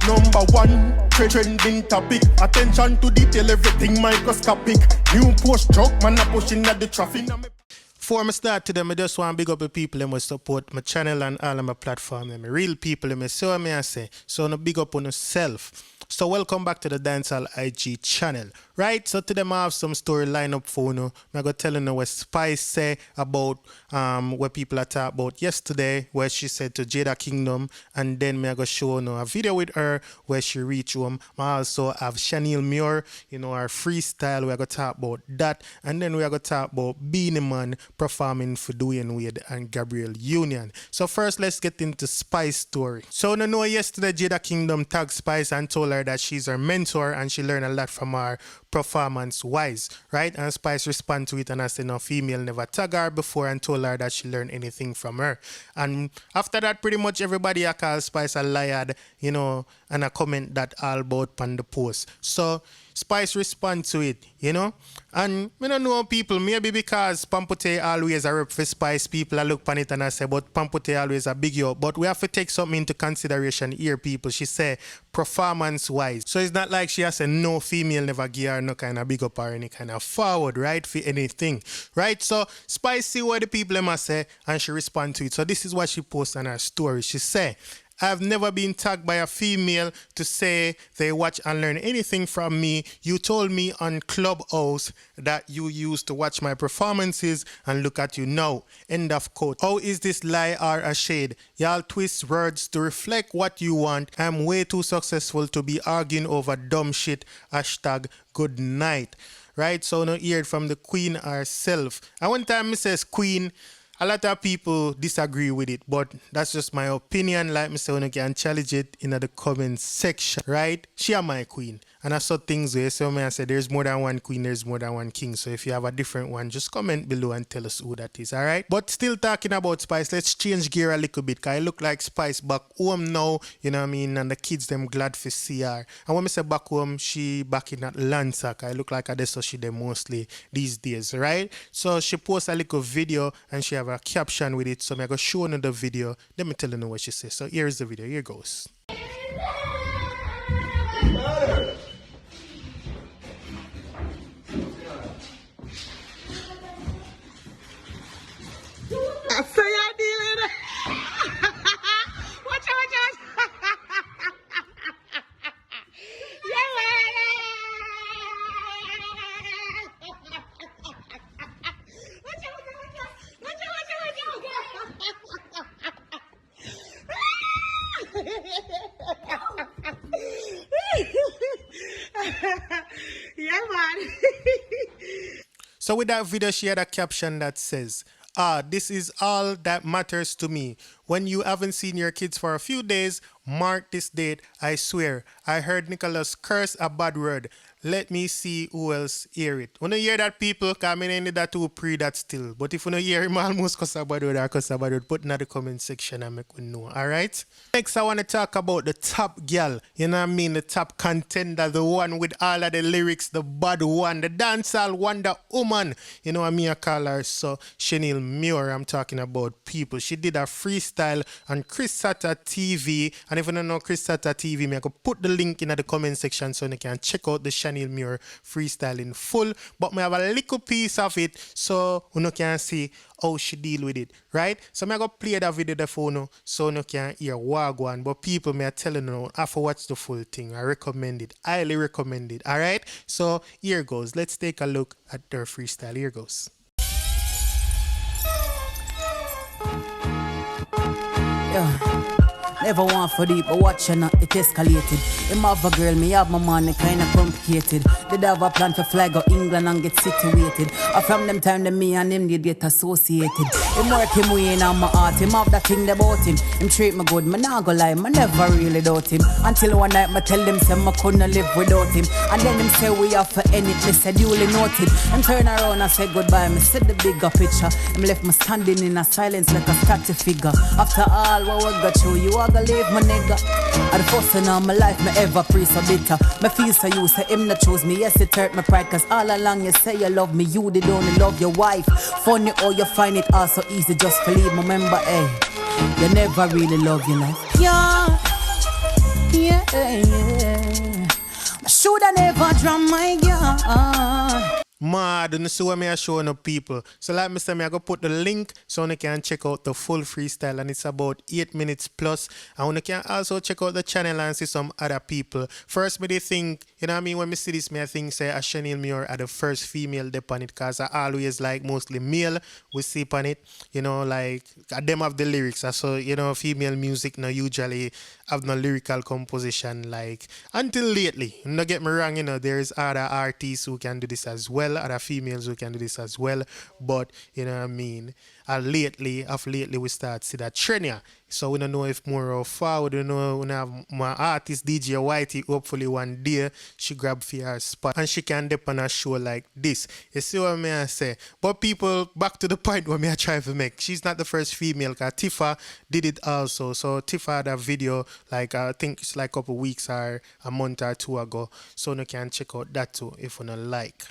Number one, trending topic. Attention to detail, everything microscopic. New post truck, man a pushing at the traffic. Before I start today, I just want to big up the people who support my channel and all of my platforms. My real people, so I say. So no big up on yourself. So welcome back to the Dancehall IG channel. Right, so today I have some story line up for you. I'm going to tell you what Spice say about what people are talking about yesterday, where she said to Jada Kingdom, and then I'm going to show you a video with her where she reached home. I also have Shaniel Muir, our freestyle. We're going to talk about that, and then we're going to talk about Beenie Man performing for Dwayne Wade and Gabriel Union. So first, let's get into Spice story. So you know yesterday Jada Kingdom tagged Spice and told her that she's her mentor and she learned a lot from her performance wise, right? And Spice responded to it and I said no female never tagged her before and told her that she learned anything from her. And after that, pretty much everybody I call Spice a liar, and a comment that all about on the post. So Spice respond to it, and I don't know people, maybe because Pampute always a rep for Spice, people I look on it and I say, but Pampute always a big yo. But we have to take something into consideration here, people. She say performance wise. So it's not like she has said no female never give her no kind of big up or any kind of forward, right? For anything. Right? So Spice see what the people must say and she respond to it. So this is what she posts on her story. She say, I've never been tagged by a female to say they watch and learn anything from me. You told me on Clubhouse that you used to watch my performances and look at you now. End of quote. How is this lie or a shade? Y'all twist words to reflect what you want. I'm way too successful to be arguing over dumb shit. Hashtag good night. Right? So now hear it from the queen herself. And one time I says queen, a lot of people disagree with it, but that's just my opinion. Like me say, you can challenge it in the comment section, right? She are my queen. And I saw things where so I said there's more than one queen, there's more than one king. So if you have a different one, just comment below and tell us who that is, all right? But still talking about Spice, let's change gear a little bit, because I look like Spice back home now, you know what I mean? And the kids, them glad to see her. And when I say back home, she back in Atlanta. I look like I so she them mostly these days, right? So she posts a little video and she have a caption with it. So I'm going to show you the video. Let me tell you what she says. So here's the video. Here goes. So you're dealing. Watch out. Yeah, man. So with that video, she had a caption that says, this is all that matters to me. When you haven't seen your kids for a few days, mark this date. I swear, I heard Nicholas curse a bad word. Let me see who else hear it. When you hear that, people, come in that to pre that still. But if you don't hear him almost curse a bad word or curse a bad word, put in the comment section and make we know. Alright? Next, I want to talk about the top girl. You know what I mean? The top contender, the one with all of the lyrics, the bad one, the dancehall Wonder Woman. You know what I mean? I call her so Shaniel Muir. I'm talking about people. She did a freestyle on Chris Sata TV. And if you don't know Chris Sata TV, I can put the link in the comment section so you can check out the Shaniel Muir freestyle in full. But I have a little piece of it so you can see how she deal with it, right? So I'm going to play that video the phone so you can hear Wagwan. But people, I tell you now, after watch the full thing, I recommend it. Highly recommend it, all right? So here goes. Let's take a look at their freestyle. Here goes. Yeah. Never want for deep, but watch you not, it escalated. Him have a girl, me have my man, it kinda complicated. Did have a plan to fly go England and get situated. From them time, them me and him did get associated. Him work him way in on my heart, him have that thing about him. Him treat me good, me not go lie, I never really doubt him. Until one night, me tell them say me couldn't live without him. And then him say we have for end it, me said duly noted. Him turn around and say goodbye, me said the bigger picture. Him left me standing in a silence like a statue figure. After all what we got through, you are gonna leave my nigga. At the first time of my life, me ever free so bitter. Me feel so you say him not choose me, yes it hurt my pride. Cause all along you say you love me, you did only love your wife. Funny how you find it all so easy just to leave. Remember, hey, you never really love your life. Yeah, yeah. Hey, yeah. I shoulda never drown my girl. Mad, and see what me are showing up people. So like me say, me I go put the link so you can check out the full freestyle, and it's about 8 minutes plus. And you can also check out the channel and see some other people. First me they think, you know what I mean, when me see this, me I think say a Shaniel Muir are the first female dip on it, cause I always like mostly male we see on it. You know, like them have the lyrics. So you know, female music no usually have no lyrical composition like until lately. Don't get me wrong, you know, there's other artists who can do this as well, other females who can do this as well, but you know what I mean, lately we start see that trend here. So we don't know if more or far, we don't know, we have my artist DJ Whitey, hopefully one day she grab for her spot and she can dip on a show like this. You see what I say? But people, back to the point where me I try to make, she's not the first female, because Tifa did it also. So Tifa had a video like I think it's like a couple weeks or a month or two ago, so you can check out that too if you don't like.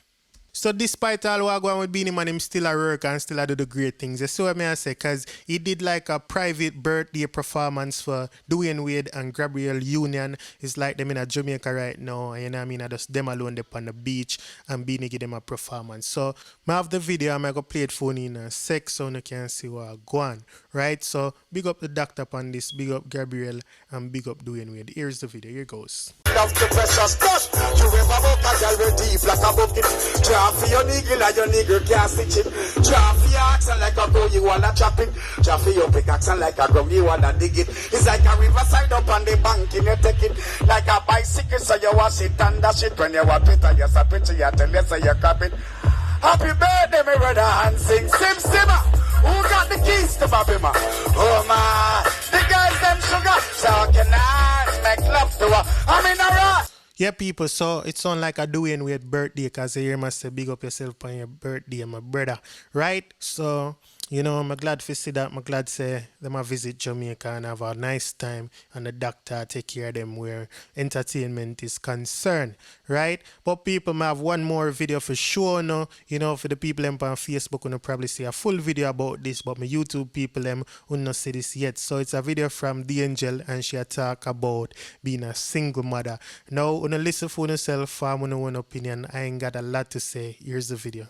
So despite all what going with Beenie Man, him still a work and still a do the great things. You see what I say? Because he did like a private birthday performance for Dwayne Wade and Gabrielle Union. It's like them in a Jamaica right now. And you know what I mean? I just them alone up on the beach and Beenie give them a performance. So I have the video. I'm going to play it for you in a sec so you can see what go on. Right? So big up the doctor on this. Big up Gabrielle and big up Dwayne Wade. Here's the video. Here goes. Love the precious crush. You ever walk a girl with deep like a bucket. Drop for your nigga like your nigga can't stitch it. Drop for your accent like a girl you wanna chop it. Drop for your pickaxe like a girl you wanna dig it. It's like a riverside up on the bank and you take it. Like a bicycle so you wash it and dash it. When you want Twitter you say picture you tell you say you cop it. Happy birthday my brother and sing sim simmer. Who got the keys to Babima? Oh man, the girls them sugar. So can I make love to her? I'm in a rush. Yeah, people, so it sounds like a Dwayne Wade birthday, because you hear me say big up yourself on your birthday, my brother, right? So, you know, I'm glad to see that. I'm glad to say them a visit Jamaica and have a nice time, and the doctor take care of them where entertainment is concerned, right? But people, I have one more video for sure now. You know, for the people them on Facebook, will probably see a full video about this, but my YouTube people them will not see this yet. So it's a video from the Angel, and she talk about being a single mother. Now, when you listen for yourself, form your own opinion. I ain't got a lot to say. Here's the video.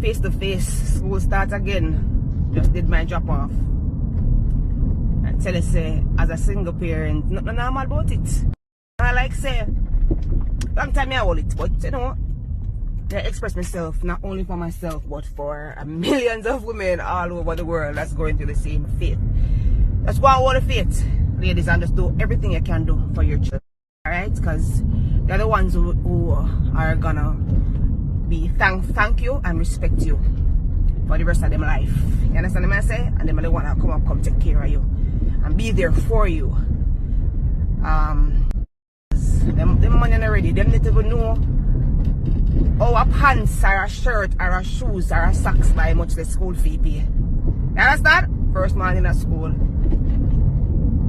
Face to face, school start again. Just did my drop off. And tell you say, as a single parent, nothing normal about it. I like say, long time I hold it, but you know, I express myself not only for myself, but for millions of women all over the world that's going through the same faith. That's why I hold the faith, ladies, and just do everything you can do for your children. Alright, because they're the ones who are gonna be thank you and respect you for the rest of them life. You understand what I say? And them are the one that come take care of you and be there for you. Them money already, them need to know how a pants or a shirt or a shoes or a socks by much the school fee pay. You understand? First morning at school.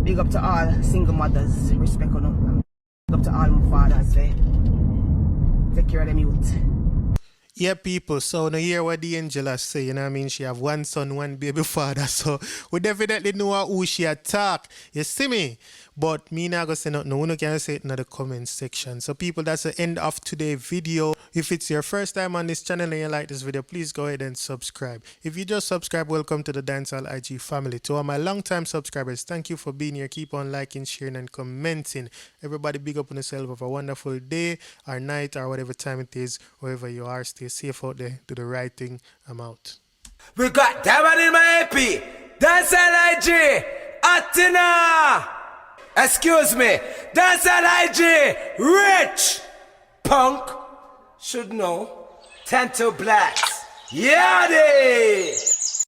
Big up to all single mothers, respect on them. Big up to all my fathers, take care of them youth. Yeah, people, so now hear what the Angela say, you know what I mean? She have one son, one baby father, so we definitely know who she attack. You see me? But me not gonna say nothing. No one can say it in the comment section. So people, that's the end of today's video. If it's your first time on this channel and you like this video, please go ahead and subscribe. If you just subscribe, welcome to the Dancehall IG family. To all my long-time subscribers, thank you for being here. Keep on liking, sharing, and commenting. Everybody big up on yourself. Have a wonderful day or night or whatever time it is, wherever you are. Stay safe out there. Do the right thing. I'm out. We got Diamond in my AP. Dancehall IG. Atina. Excuse me. Dancehall IG. Rich. Punk. Should know. 10 to blacks. Yeah, they.